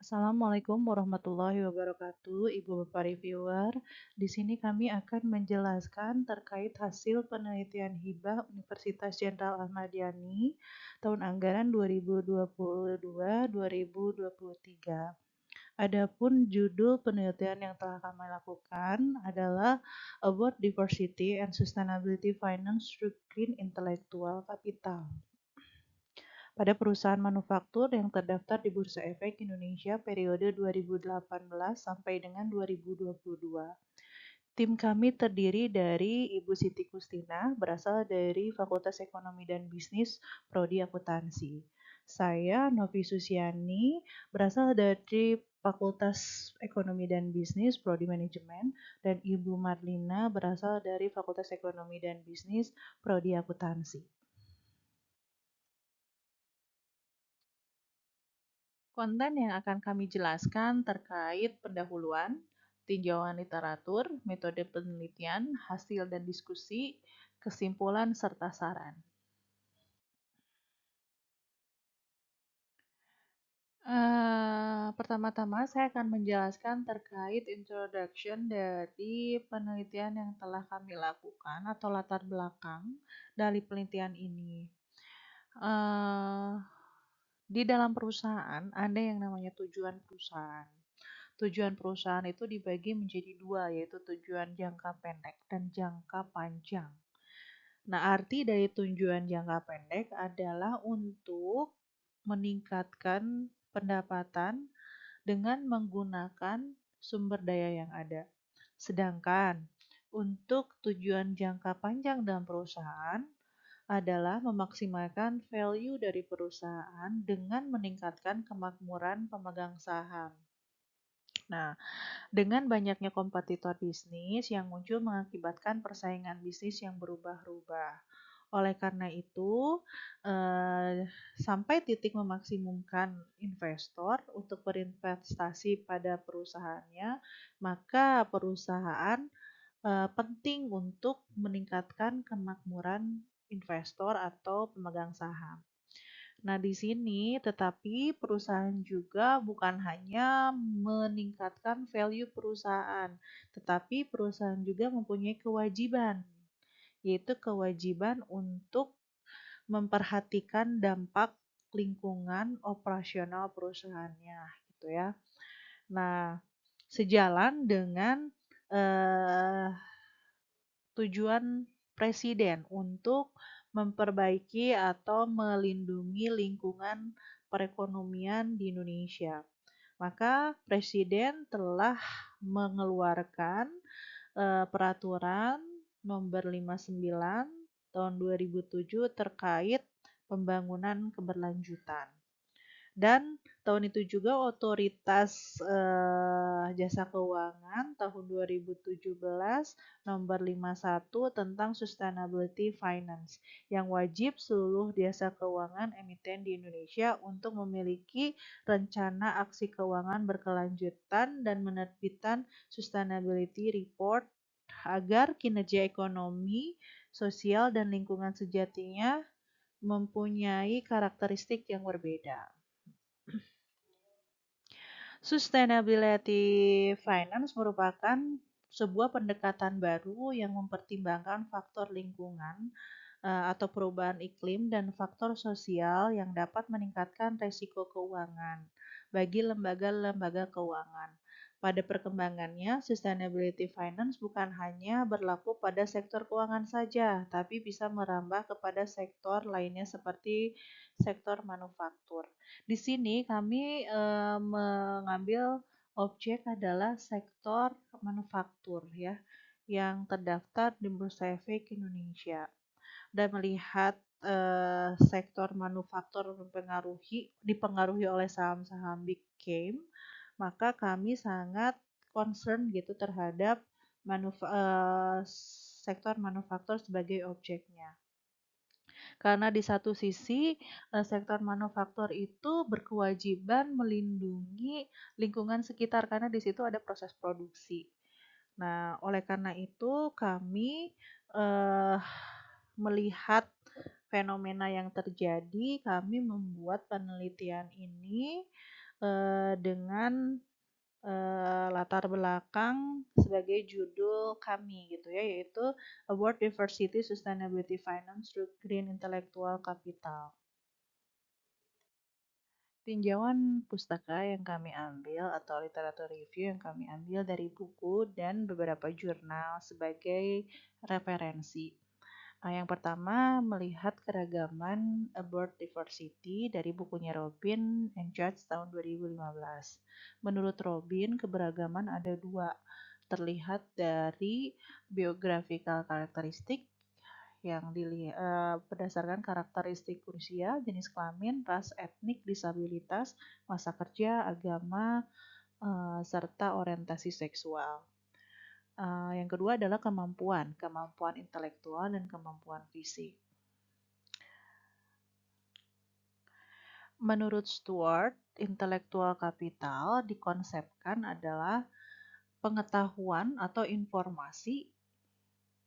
Assalamualaikum warahmatullahi wabarakatuh, Ibu Bapak Reviewer. Di sini kami akan menjelaskan terkait hasil penelitian hibah Universitas Jenderal Ahmad Yani tahun anggaran 2022-2023. Adapun judul penelitian yang telah kami lakukan adalah About Diversity and Sustainability Finance through Green Intellectual Capital pada perusahaan manufaktur yang terdaftar di Bursa Efek Indonesia periode 2018 sampai dengan 2022. Tim kami terdiri dari Ibu Siti Kustina, berasal dari Fakultas Ekonomi dan Bisnis, Prodi Akuntansi. Saya, Novi Susiani, berasal dari Fakultas Ekonomi dan Bisnis, Prodi Manajemen, dan Ibu Marlina berasal dari Fakultas Ekonomi dan Bisnis, Prodi Akuntansi. Konten yang akan kami jelaskan terkait pendahuluan, tinjauan literatur, metode penelitian, hasil dan diskusi, kesimpulan, serta saran. Pertama-tama saya akan menjelaskan terkait introduction dari penelitian yang telah kami lakukan atau latar belakang dari penelitian ini. Di dalam perusahaan ada yang namanya tujuan perusahaan. Tujuan perusahaan itu dibagi menjadi dua, yaitu tujuan jangka pendek dan jangka panjang. Nah, arti dari tujuan jangka pendek adalah untuk meningkatkan pendapatan dengan menggunakan sumber daya yang ada. Sedangkan untuk tujuan jangka panjang dalam perusahaan adalah memaksimalkan value dari perusahaan dengan meningkatkan kemakmuran pemegang saham. Nah, dengan banyaknya kompetitor bisnis yang muncul mengakibatkan persaingan bisnis yang berubah-ubah. Oleh karena itu, sampai titik memaksimumkan investor untuk berinvestasi pada perusahaannya, maka perusahaan penting untuk meningkatkan kemakmuran investor atau pemegang saham. Nah, di sini tetapi perusahaan juga bukan hanya meningkatkan value perusahaan, tetapi perusahaan juga mempunyai kewajiban, yaitu kewajiban untuk memperhatikan dampak lingkungan operasional perusahaannya, gitu ya. Nah, sejalan dengan tujuan presiden untuk memperbaiki atau melindungi lingkungan perekonomian di Indonesia. Maka presiden telah mengeluarkan peraturan nomor 59 tahun 2007 terkait pembangunan keberlanjutan. Dan tahun itu juga Otoritas Jasa Keuangan tahun 2017 nomor 51 tentang Sustainability Finance yang wajib seluruh jasa keuangan emiten di Indonesia untuk memiliki rencana aksi keuangan berkelanjutan dan menerbitkan Sustainability Report agar kinerja ekonomi, sosial, dan lingkungan sejatinya mempunyai karakteristik yang berbeda. Sustainability finance merupakan sebuah pendekatan baru yang mempertimbangkan faktor lingkungan atau perubahan iklim dan faktor sosial yang dapat meningkatkan resiko keuangan bagi lembaga-lembaga keuangan. Pada perkembangannya, sustainability finance bukan hanya berlaku pada sektor keuangan saja, tapi bisa merambah kepada sektor lainnya seperti sektor manufaktur. Di sini kami mengambil objek adalah sektor manufaktur ya, yang terdaftar di Bursa Efek Indonesia. Dan melihat sektor manufaktur dipengaruhi oleh saham-saham big cap, maka kami sangat concern gitu terhadap sektor manufaktur sebagai objeknya. Karena di satu sisi sektor manufaktur itu berkewajiban melindungi lingkungan sekitar karena di situ ada proses produksi. Nah, oleh karena itu kami melihat fenomena yang terjadi, kami membuat penelitian ini dengan latar belakang sebagai judul kami gitu ya, yaitu Award Diversity Sustainability Finance through Green Intellectual Capital. Tinjauan pustaka yang kami ambil atau literatur review yang kami ambil dari buku dan beberapa jurnal sebagai referensi. Yang pertama, melihat keragaman About Diversity dari bukunya Robin and Judge tahun 2015. Menurut Robin, keberagaman ada dua. Terlihat dari biographical karakteristik yang berdasarkan karakteristik usia, jenis kelamin, ras, etnik, disabilitas, masa kerja, agama, serta orientasi seksual. Yang kedua adalah kemampuan intelektual dan kemampuan fisik. Menurut Stewart, intelektual kapital dikonsepkan adalah pengetahuan atau informasi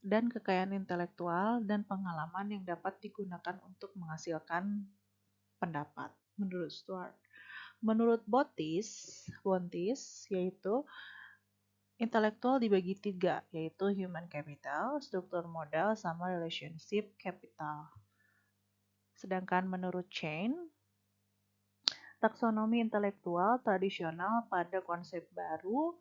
dan kekayaan intelektual dan pengalaman yang dapat digunakan untuk menghasilkan pendapat. Menurut Stewart. Menurut Bontis, yaitu intelektual dibagi tiga, yaitu human capital, struktur modal, sama relationship capital. Sedangkan menurut Chain, taksonomi intelektual tradisional pada konsep baru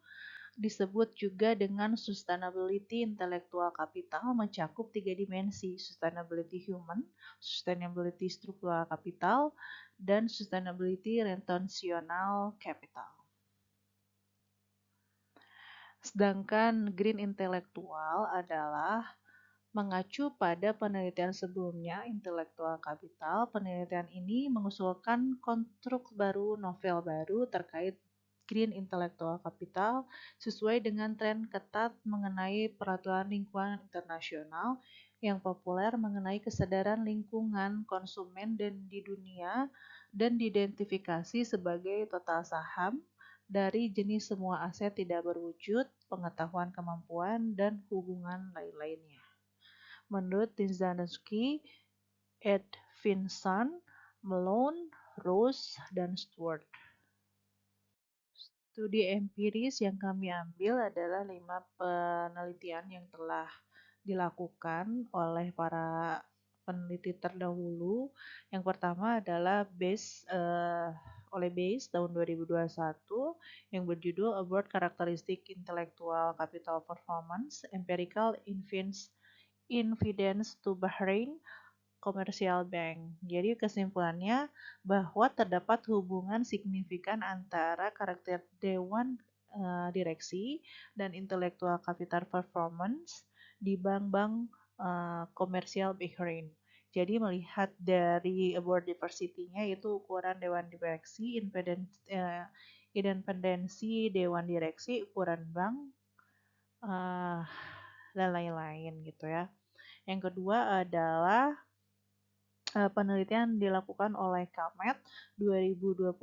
disebut juga dengan sustainability intellectual capital mencakup tiga dimensi, sustainability human, sustainability struktural capital, dan sustainability retentional capital. Sedangkan green intelektual adalah mengacu pada penelitian sebelumnya intelektual kapital. Penelitian ini mengusulkan konstruk baru, novel baru terkait green intellectual capital sesuai dengan tren ketat mengenai peraturan lingkungan internasional yang populer mengenai kesadaran lingkungan konsumen dan di dunia dan diidentifikasi sebagai total saham dari jenis semua aset tidak berwujud, pengetahuan kemampuan, dan hubungan lain-lainnya. Menurut Tinzanowski, Ed Vinson, Malone, Rose, dan Stewart. Studi empiris yang kami ambil adalah 5 penelitian yang telah dilakukan oleh para peneliti terdahulu. Yang pertama adalah oleh Bayes tahun 2021 yang berjudul About Characteristic Intellectual Capital Performance, Empirical Evidence to Bahrain Commercial Bank. Jadi kesimpulannya bahwa terdapat hubungan signifikan antara karakter dewan direksi dan intellectual capital performance di bank-bank komersial Bahrain. Jadi melihat dari award diversity-nya yaitu ukuran dewan direksi, independensi dewan direksi, ukuran bank, dan lain-lain gitu ya. Yang kedua adalah penelitian dilakukan oleh Kamet 2022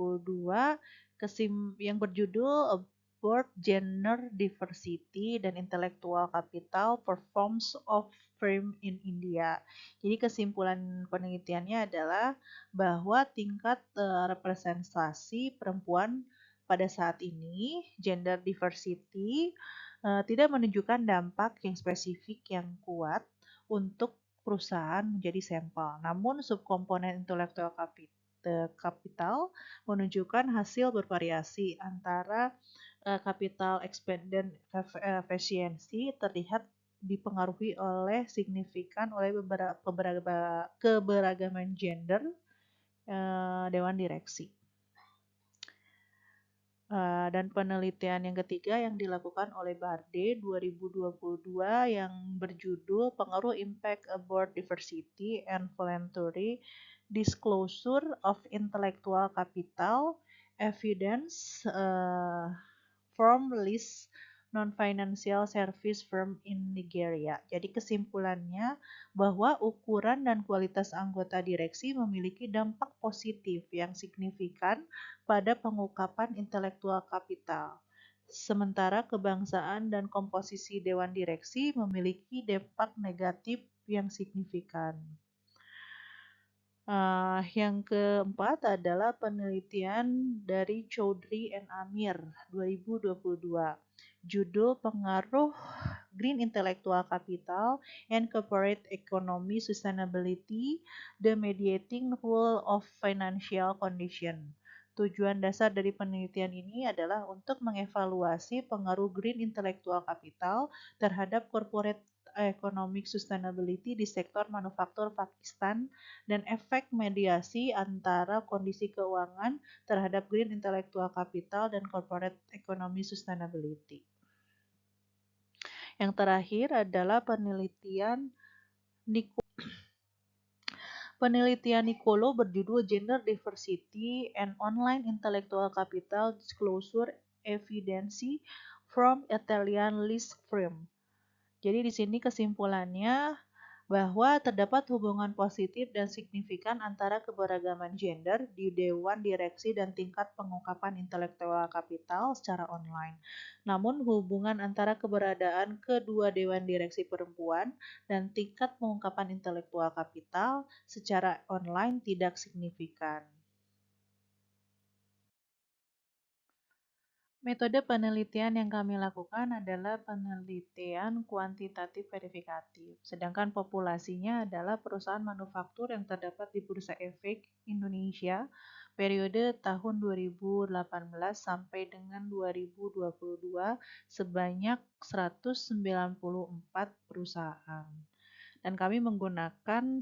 yang berjudul About Gender Diversity dan Intellectual Capital Performance of Firm in India. Jadi kesimpulan penelitiannya adalah bahwa tingkat representasi perempuan pada saat ini, gender diversity, tidak menunjukkan dampak yang spesifik yang kuat untuk perusahaan menjadi sampel. Namun subkomponen intelektual kapital menunjukkan hasil bervariasi antara capital expended efficiency terlihat dipengaruhi oleh signifikan oleh keberagaman gender dewan direksi. Dan penelitian yang ketiga yang dilakukan oleh Barde 2022 yang berjudul Pengaruh Impact About Diversity and Voluntary Disclosure of Intellectual Capital Evidence from List Non-Financial Service Firm in Nigeria. Jadi kesimpulannya bahwa ukuran dan kualitas anggota direksi memiliki dampak positif yang signifikan pada pengungkapan intelektual kapital. Sementara kebangsaan dan komposisi dewan direksi memiliki dampak negatif yang signifikan. Yang keempat adalah penelitian dari Choudhury and Amir 2022. Judul Pengaruh Green Intellectual Capital and Corporate Economy Sustainability: The Mediating Role of Financial Condition. Tujuan dasar dari penelitian ini adalah untuk mengevaluasi pengaruh green intellectual capital terhadap corporate economic sustainability di sektor manufaktur Pakistan dan efek mediasi antara kondisi keuangan terhadap green intellectual capital dan corporate economy sustainability. Yang terakhir adalah penelitian Nicolo berjudul Gender Diversity and Online Intellectual Capital Disclosure Evidence from Italian List Firm. Jadi di sini kesimpulannya bahwa terdapat hubungan positif dan signifikan antara keberagaman gender di dewan direksi dan tingkat pengungkapan intelektual kapital secara online. Namun hubungan antara keberadaan kedua dewan direksi perempuan dan tingkat pengungkapan intelektual kapital secara online tidak signifikan. Metode penelitian yang kami lakukan adalah penelitian kuantitatif verifikatif, sedangkan populasinya adalah perusahaan manufaktur yang terdapat di Bursa Efek Indonesia periode tahun 2018 sampai dengan 2022 sebanyak 194 perusahaan. Dan kami menggunakan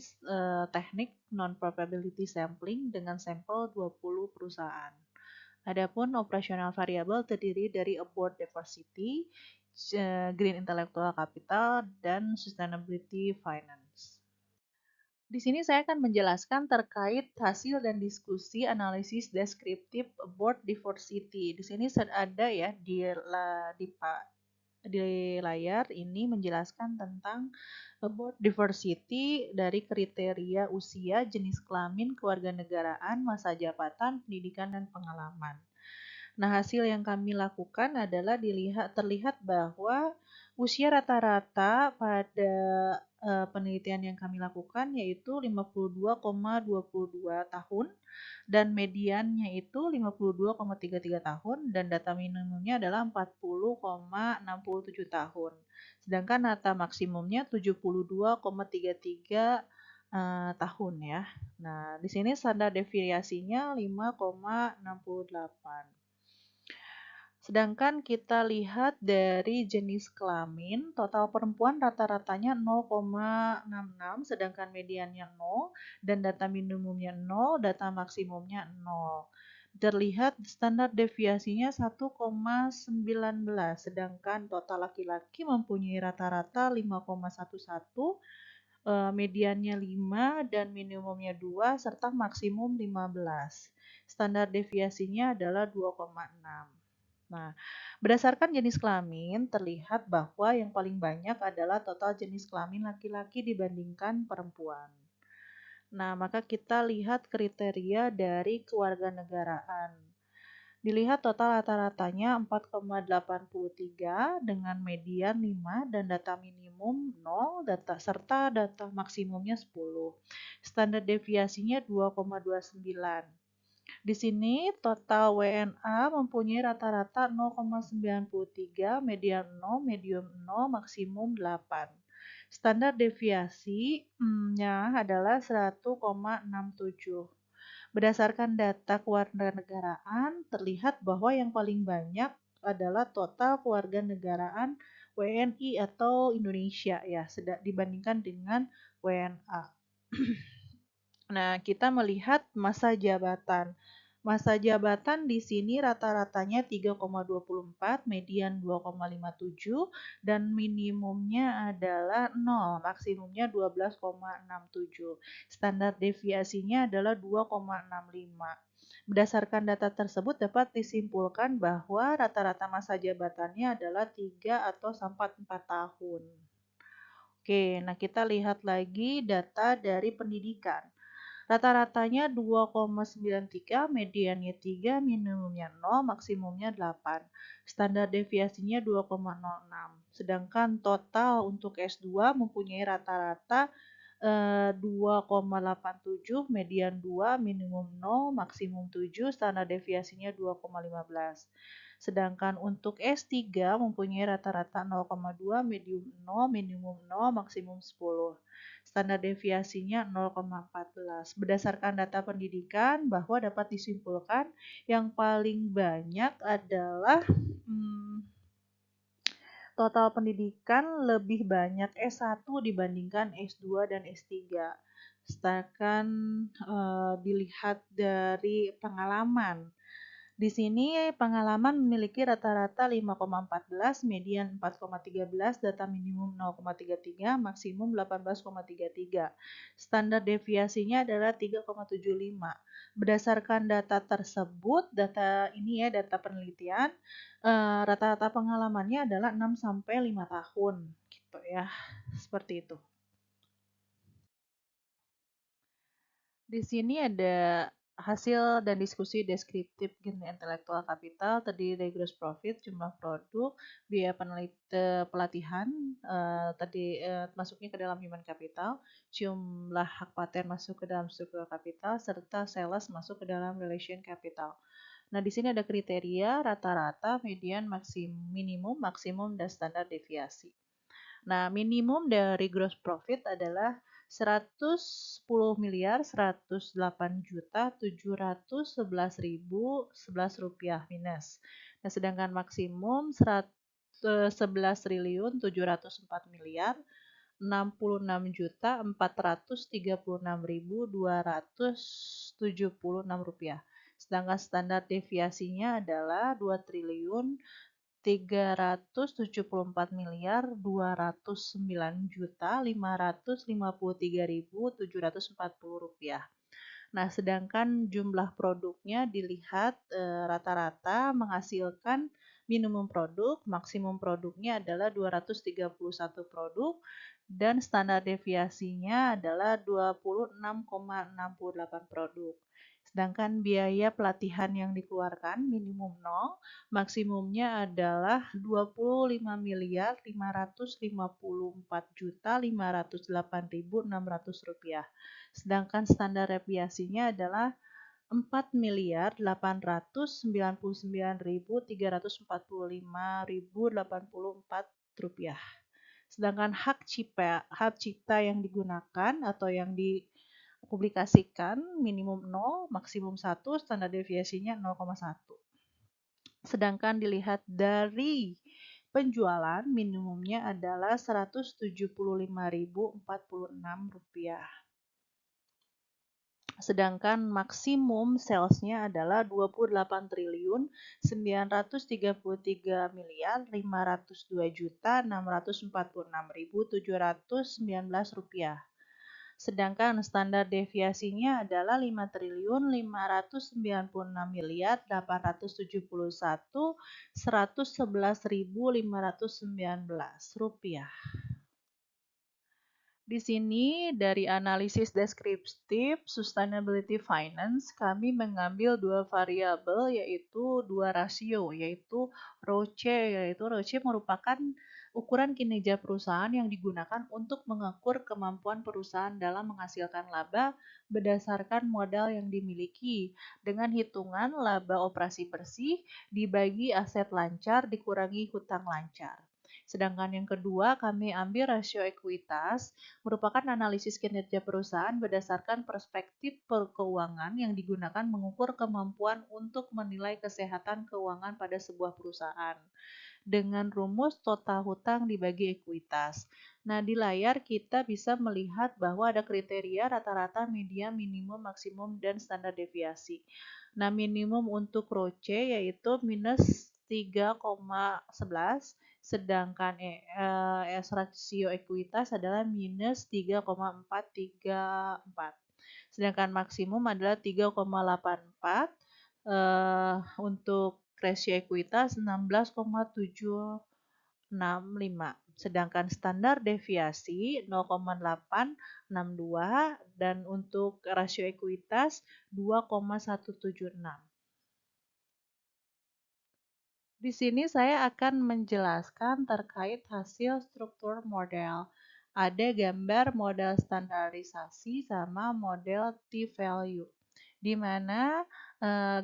teknik non-probability sampling dengan sampel 20 perusahaan. Adapun operasional variabel terdiri dari Board Diversity, Green Intellectual Capital, dan Sustainability Finance. Di sini saya akan menjelaskan terkait hasil dan diskusi analisis deskriptif Board Diversity. Di sini ada ya di layar ini menjelaskan tentang Board Diversity dari kriteria usia, jenis kelamin, kewarganegaraan, masa jabatan, pendidikan, dan pengalaman. Nah, hasil yang kami lakukan adalah terlihat bahwa usia rata-rata pada penelitian yang kami lakukan yaitu 52,22 tahun dan mediannya itu 52,33 tahun dan data minimumnya adalah 40,67 tahun. Sedangkan data maksimumnya 72,33 tahun ya. Nah, di sini standar deviasinya 5,68. Sedangkan kita lihat dari jenis kelamin, total perempuan rata-ratanya 0,66, sedangkan mediannya 0, dan data minimumnya 0, data maksimumnya 0. Terlihat standar deviasinya 1,19, sedangkan total laki-laki mempunyai rata-rata 5,11, mediannya 5, dan minimumnya 2, serta maksimum 15. Standar deviasinya adalah 2,6. Nah, berdasarkan jenis kelamin, terlihat bahwa yang paling banyak adalah total jenis kelamin laki-laki dibandingkan perempuan. Nah, maka kita lihat kriteria dari kewarganegaraan. Dilihat total rata-ratanya 4,83 dengan median 5 dan data minimum 0 serta data maksimumnya 10. Standar deviasinya 2,29. Di sini total WNA mempunyai rata-rata 0,93, median 0, medium 0, maksimum 8. Standar deviasinya adalah 1,67. Berdasarkan data kewarganegaraan, terlihat bahwa yang paling banyak adalah total kewarganegaraan WNI atau Indonesia ya, dibandingkan dengan WNA. Nah, kita melihat masa jabatan. Masa jabatan di sini rata-ratanya 3,24, median 2,57, dan minimumnya adalah 0, maksimumnya 12,67. Standar deviasinya adalah 2,65. Berdasarkan data tersebut dapat disimpulkan bahwa rata-rata masa jabatannya adalah 3 atau sampai 4 tahun. Oke, nah kita lihat lagi data dari pendidikan. Rata-ratanya 2,93, mediannya 3, minimumnya 0, maksimumnya 8. Standar deviasinya 2,06. Sedangkan total untuk S2 mempunyai rata-rata 2,87, median 2, minimum 0, maksimum 7, standar deviasinya 2,15. Sedangkan untuk S3 mempunyai rata-rata 0,2, medium 0, minimum 0, maksimum 10. Standar deviasinya 0,14. Berdasarkan data pendidikan bahwa dapat disimpulkan yang paling banyak adalah total pendidikan lebih banyak S1 dibandingkan S2 dan S3. Sedangkan dilihat dari pengalaman. Di sini pengalaman memiliki rata-rata 5,14, median 4,13, data minimum 0,33, maksimum 18,33. Standar deviasinya adalah 3,75. Berdasarkan data tersebut, data ini ya data penelitian, rata-rata pengalamannya adalah 6 sampai 5 tahun gitu ya. Seperti itu. Di sini ada hasil dan diskusi deskriptif intelektual kapital terdiri dari gross profit, jumlah produk, biaya pelatihan, tadi masuknya ke dalam human capital, jumlah hak paten masuk ke dalam struktur kapital, serta sales masuk ke dalam relation capital. Nah, di sini ada kriteria, rata-rata, median, minimum, maksimum, dan standar deviasi. Nah, minimum dari gross profit adalah 110 miliar 108 juta 711.011 rupiah minus. Nah, sedangkan maksimum 11 triliun 704 miliar 66 juta 436.276 rupiah. Sedangkan standar deviasinya adalah 2 triliun 374 miliar 209 juta 553.740 rupiah. Nah, sedangkan jumlah produknya dilihat rata-rata menghasilkan minimum produk, maksimum produknya adalah 231 produk dan standar deviasinya adalah 26,68 produk. Sedangkan biaya pelatihan yang dikeluarkan minimum 0, maksimumnya adalah 25 miliar 554 juta 508.600 rupiah. Sedangkan standar deviasinya adalah 4 miliar 899.345.084 rupiah. Sedangkan hak cipta yang digunakan atau yang dipublikasikan minimum 0, maksimum 1, standar deviasinya 0,1. Sedangkan dilihat dari penjualan minimumnya adalah 175.046 rupiah. Sedangkan maksimum salesnya adalah 28 triliun 933 miliar 502 juta 646.719 rupiah. Sedangkan standar deviasinya adalah 5 triliun 596 miliar 871.111.519 rupiah. Di sini dari analisis deskriptif sustainability finance kami mengambil dua variabel yaitu dua rasio yaitu ROCE merupakan ukuran kinerja perusahaan yang digunakan untuk mengukur kemampuan perusahaan dalam menghasilkan laba berdasarkan modal yang dimiliki dengan hitungan laba operasi bersih dibagi aset lancar dikurangi hutang lancar. Sedangkan yang kedua kami ambil rasio ekuitas merupakan analisis kinerja perusahaan berdasarkan perspektif keuangan yang digunakan mengukur kemampuan untuk menilai kesehatan keuangan pada sebuah perusahaan dengan rumus total hutang dibagi ekuitas. Nah, di layar kita bisa melihat bahwa ada kriteria rata-rata, median, minimum, maksimum, dan standar deviasi. Nah, minimum untuk ROCE yaitu minus 3,11, sedangkan rasio ekuitas adalah minus 3,434. Sedangkan maksimum adalah 3,84, untuk rasio ekuitas 16,765. Sedangkan standar deviasi 0,862 dan untuk rasio ekuitas 2,176. Di sini saya akan menjelaskan terkait hasil struktur model. ada gambar model standarisasi sama model t-value, di mana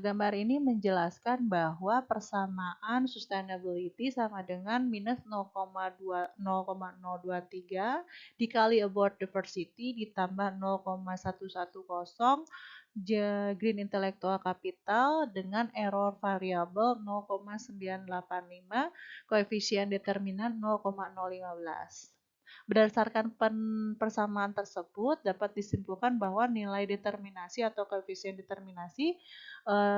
gambar ini menjelaskan bahwa persamaan sustainability sama dengan minus 0,023 dikali about diversity ditambah 0,110 green intellectual capital dengan error variabel 0,985, koefisien determinan 0,015. Berdasarkan persamaan tersebut, dapat disimpulkan bahwa nilai determinasi atau koefisien determinasi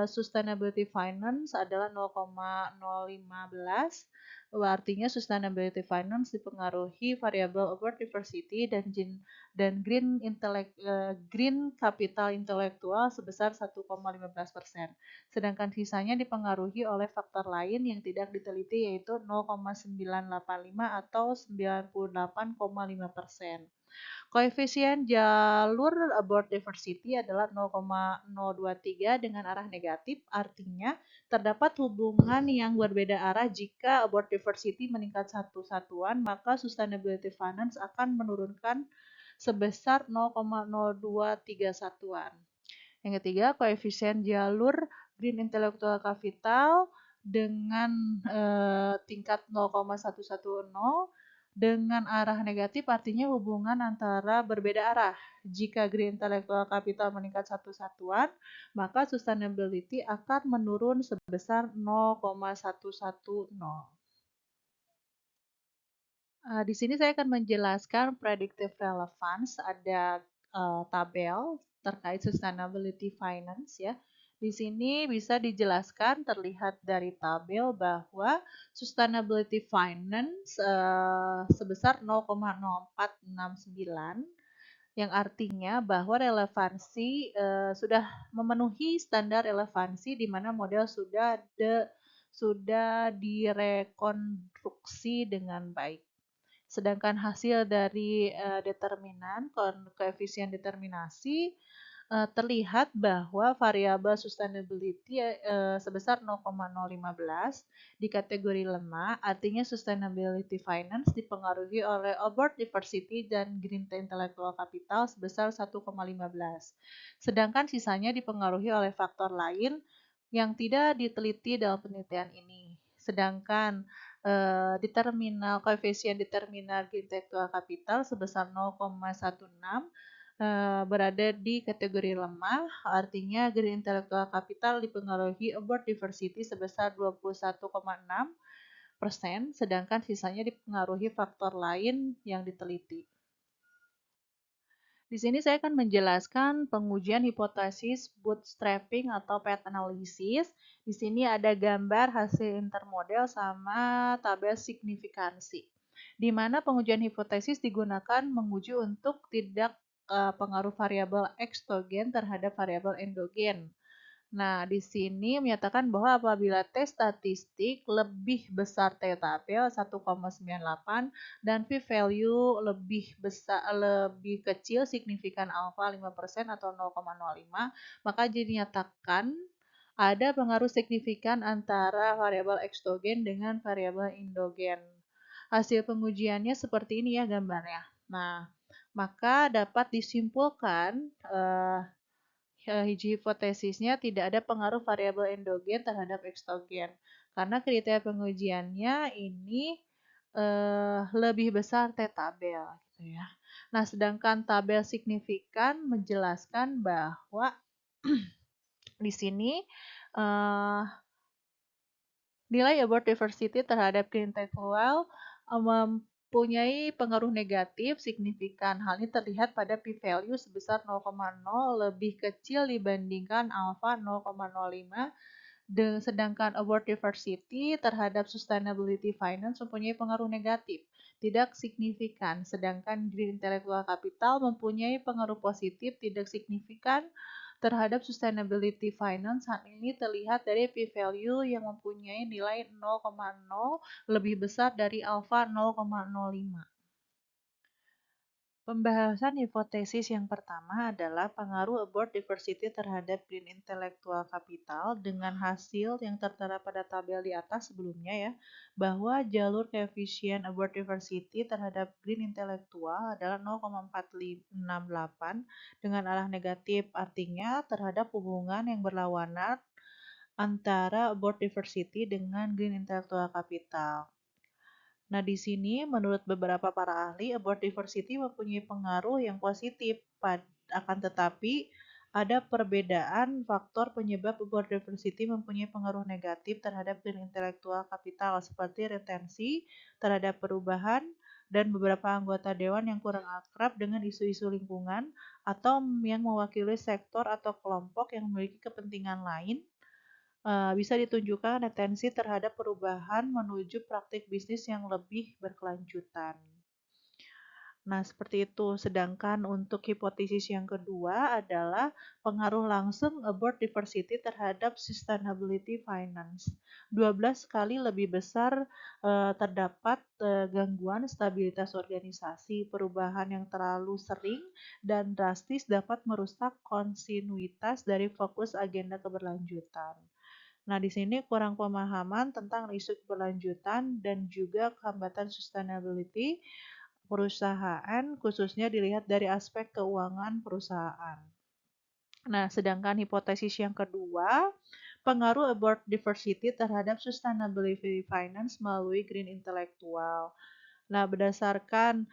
sustainability finance adalah 0,015. Artinya sustainability finance dipengaruhi variabel over diversity dan green capital intelektual sebesar 1,15%. Sedangkan sisanya dipengaruhi oleh faktor lain yang tidak diteliti yaitu 0,985 atau 98,5%. Koefisien jalur abort diversity adalah 0,023 dengan arah negatif, artinya terdapat hubungan yang berbeda arah jika abort diversity meningkat satu satuan, maka sustainability finance akan menurunkan sebesar 0,023 satuan. Yang ketiga, koefisien jalur green intellectual capital dengan tingkat 0,110 dengan arah negatif, artinya hubungan antara berbeda arah. Jika green intellectual capital meningkat satu satuan, maka sustainability akan menurun sebesar 0,110. Di sini saya akan menjelaskan predictive relevance, ada tabel terkait sustainability finance ya. Di sini bisa dijelaskan terlihat dari tabel bahwa sustainability finance sebesar 0,0469 yang artinya bahwa relevansi sudah memenuhi standar relevansi di mana model sudah direkonstruksi dengan baik. Sedangkan hasil dari determinan koefisien determinasi terlihat bahwa variabel sustainability sebesar 0,015 di kategori lemah, artinya sustainability finance dipengaruhi oleh abort diversity dan green intellectual capital sebesar 1,15. Sedangkan sisanya dipengaruhi oleh faktor lain yang tidak diteliti dalam penelitian ini. Sedangkan koefisien determinal intelektual kapital sebesar 0,16 berada di kategori lemah, artinya green intellectual capital dipengaruhi abort diversity sebesar 21,6%, sedangkan sisanya dipengaruhi faktor lain yang diteliti. Di sini saya akan menjelaskan pengujian hipotesis bootstrapping atau path analysis. Di sini ada gambar hasil intermodel sama tabel signifikansi. Di mana pengujian hipotesis digunakan menguji untuk tidak pengaruh variabel ekstogen terhadap variabel endogen. Nah, di sini menyatakan bahwa apabila T statistik lebih besar T tabel 1,98 dan p-value lebih kecil signifikan alfa 5% atau 0,05, maka dinyatakan ada pengaruh signifikan antara variabel ekstogen dengan variabel endogen. Hasil pengujiannya seperti ini ya gambarnya. Nah, maka dapat disimpulkan hipotesisnya tidak ada pengaruh variabel endogen terhadap ekstogen karena kriteria pengujiannya ini lebih besar T tabel gitu ya. Nah, sedangkan tabel signifikan menjelaskan bahwa di sini nilai abort diversity terhadap green intellectual mempunyai pengaruh negatif signifikan. Hal ini terlihat pada p-value sebesar 0,0 lebih kecil dibandingkan alfa 0,05. Sedangkan abort diversity terhadap sustainability finance mempunyai pengaruh negatif, tidak signifikan. Sedangkan green intellectual capital mempunyai pengaruh positif, tidak signifikan terhadap sustainability finance. Hal ini terlihat dari p-value yang mempunyai nilai 0,0 lebih besar dari alfa 0,05. Pembahasan hipotesis yang pertama adalah pengaruh about diversity terhadap green intellectual capital dengan hasil yang tertera pada tabel di atas sebelumnya ya, bahwa jalur koefisien about diversity terhadap green intellectual adalah 0,468 dengan arah negatif, artinya terhadap hubungan yang berlawanan antara about diversity dengan green intellectual capital. Nah, di sini menurut beberapa para ahli, about diversity mempunyai pengaruh yang positif, akan tetapi ada perbedaan faktor penyebab about diversity mempunyai pengaruh negatif terhadap green intellectual capital seperti retensi terhadap perubahan dan beberapa anggota dewan yang kurang akrab dengan isu-isu lingkungan atau yang mewakili sektor atau kelompok yang memiliki kepentingan lain bisa ditunjukkan retensi terhadap perubahan menuju praktik bisnis yang lebih berkelanjutan. Nah, seperti itu. Sedangkan untuk hipotesis yang kedua adalah pengaruh langsung about diversity terhadap sustainability finance. 12 kali lebih besar terdapat gangguan stabilitas organisasi, perubahan yang terlalu sering dan drastis dapat merusak kontinuitas dari fokus agenda keberlanjutan. Nah, di sini kurang pemahaman tentang isu keberlanjutan dan juga hambatan sustainability perusahaan, khususnya dilihat dari aspek keuangan perusahaan. Nah, sedangkan hipotesis yang kedua, pengaruh about diversity terhadap sustainability finance melalui green intellectual. Nah, berdasarkan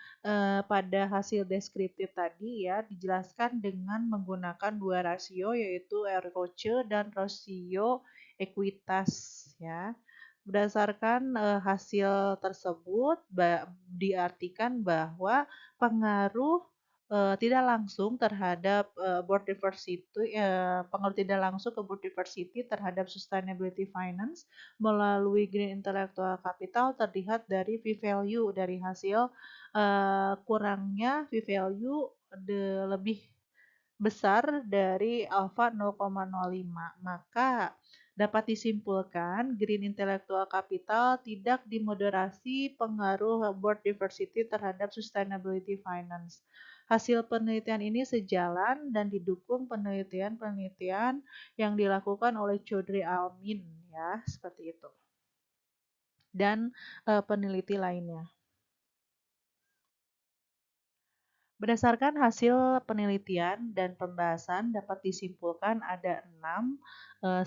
pada hasil deskriptif tadi ya, dijelaskan dengan menggunakan dua rasio yaitu ROCE dan rasio ekuitas ya. Berdasarkan hasil tersebut diartikan bahwa pengaruh tidak langsung terhadap board diversity, pengaruh tidak langsung ke board diversity terhadap sustainability finance melalui green intellectual capital terlihat dari V-value dari hasil kurangnya V-value lebih besar dari alfa 0,05. Maka dapat disimpulkan green intellectual capital tidak dimoderasi pengaruh board diversity terhadap sustainability finance. Hasil penelitian ini sejalan dan didukung penelitian-penelitian yang dilakukan oleh Choudhury Almin ya, seperti itu. Dan peneliti lainnya. Berdasarkan hasil penelitian dan pembahasan dapat disimpulkan ada 6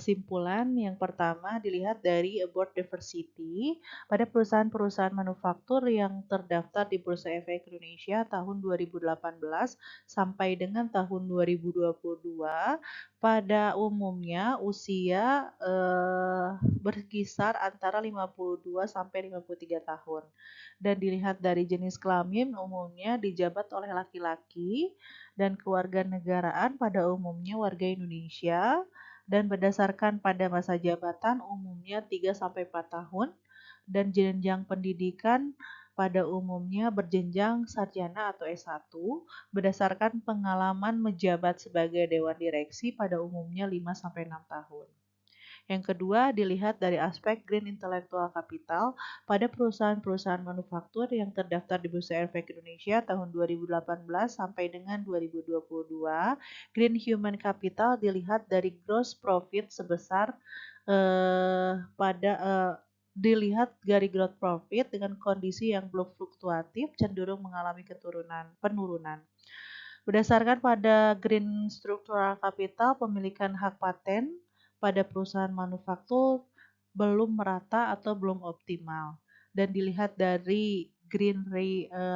simpulan. Yang pertama dilihat dari about diversity pada perusahaan-perusahaan manufaktur yang terdaftar di Bursa Efek Indonesia tahun 2018 sampai dengan tahun 2022. Pada umumnya usia berkisar antara 52 sampai 53 tahun. Dan dilihat dari jenis kelamin umumnya dijabat oleh laki-laki dan kewarganegaraan pada umumnya warga Indonesia dan berdasarkan pada masa jabatan umumnya 3 sampai 4 tahun dan jenjang pendidikan pada umumnya berjenjang sarjana atau S1 berdasarkan pengalaman menjabat sebagai dewan direksi pada umumnya 5 sampai 6 tahun. Yang kedua, dilihat dari aspek green intellectual capital pada perusahaan-perusahaan manufaktur yang terdaftar di Bursa Efek Indonesia tahun 2018 sampai dengan 2022. Green human capital dilihat dari gross profit sebesar dilihat dari gross profit dengan kondisi yang belum fluktuatif cenderung mengalami penurunan. Berdasarkan pada green structural capital, pemilikan hak paten pada perusahaan manufaktur belum merata atau belum optimal dan dilihat dari green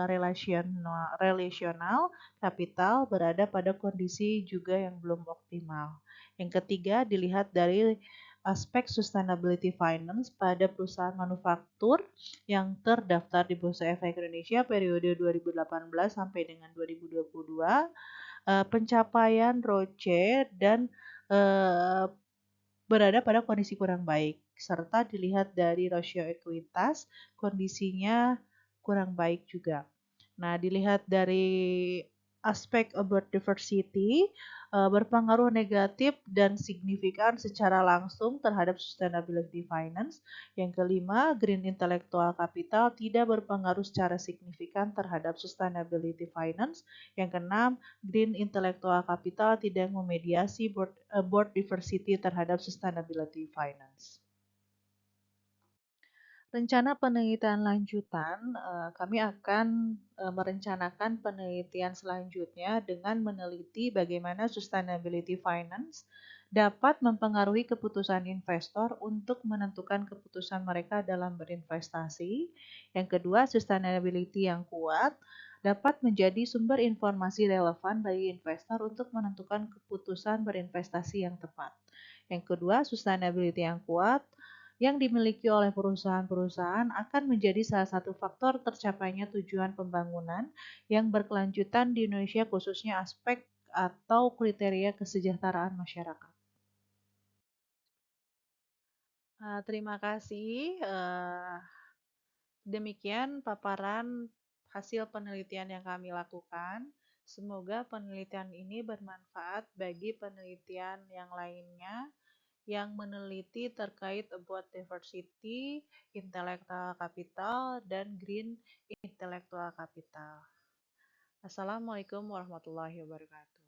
relational capital berada pada kondisi juga yang belum optimal. Yang ketiga dilihat dari aspek sustainability finance pada perusahaan manufaktur yang terdaftar di Bursa Efek Indonesia periode 2018 sampai dengan 2022, pencapaian ROCE dan berada pada kondisi kurang baik, serta dilihat dari rasio ekuitas, kondisinya kurang baik juga. Nah, dilihat dari aspek about diversity berpengaruh negatif dan signifikan secara langsung terhadap sustainability finance. Yang kelima, green intellectual capital tidak berpengaruh secara signifikan terhadap sustainability finance. Yang keenam, green intellectual capital tidak memediasi board diversity terhadap sustainability finance. Rencana penelitian lanjutan, kami akan merencanakan penelitian selanjutnya dengan meneliti bagaimana sustainability finance dapat mempengaruhi keputusan investor untuk menentukan keputusan mereka dalam berinvestasi. Yang kedua, sustainability yang kuat dapat menjadi sumber informasi relevan bagi investor untuk menentukan keputusan berinvestasi yang tepat. Yang kedua, sustainability yang kuat yang dimiliki oleh perusahaan-perusahaan akan menjadi salah satu faktor tercapainya tujuan pembangunan yang berkelanjutan di Indonesia, khususnya aspek atau kriteria kesejahteraan masyarakat. Terima kasih. Demikian paparan hasil penelitian yang kami lakukan. Semoga penelitian ini bermanfaat bagi penelitian yang lainnya yang meneliti terkait about diversity, intellectual capital, dan green intellectual capital. Assalamualaikum warahmatullahi wabarakatuh.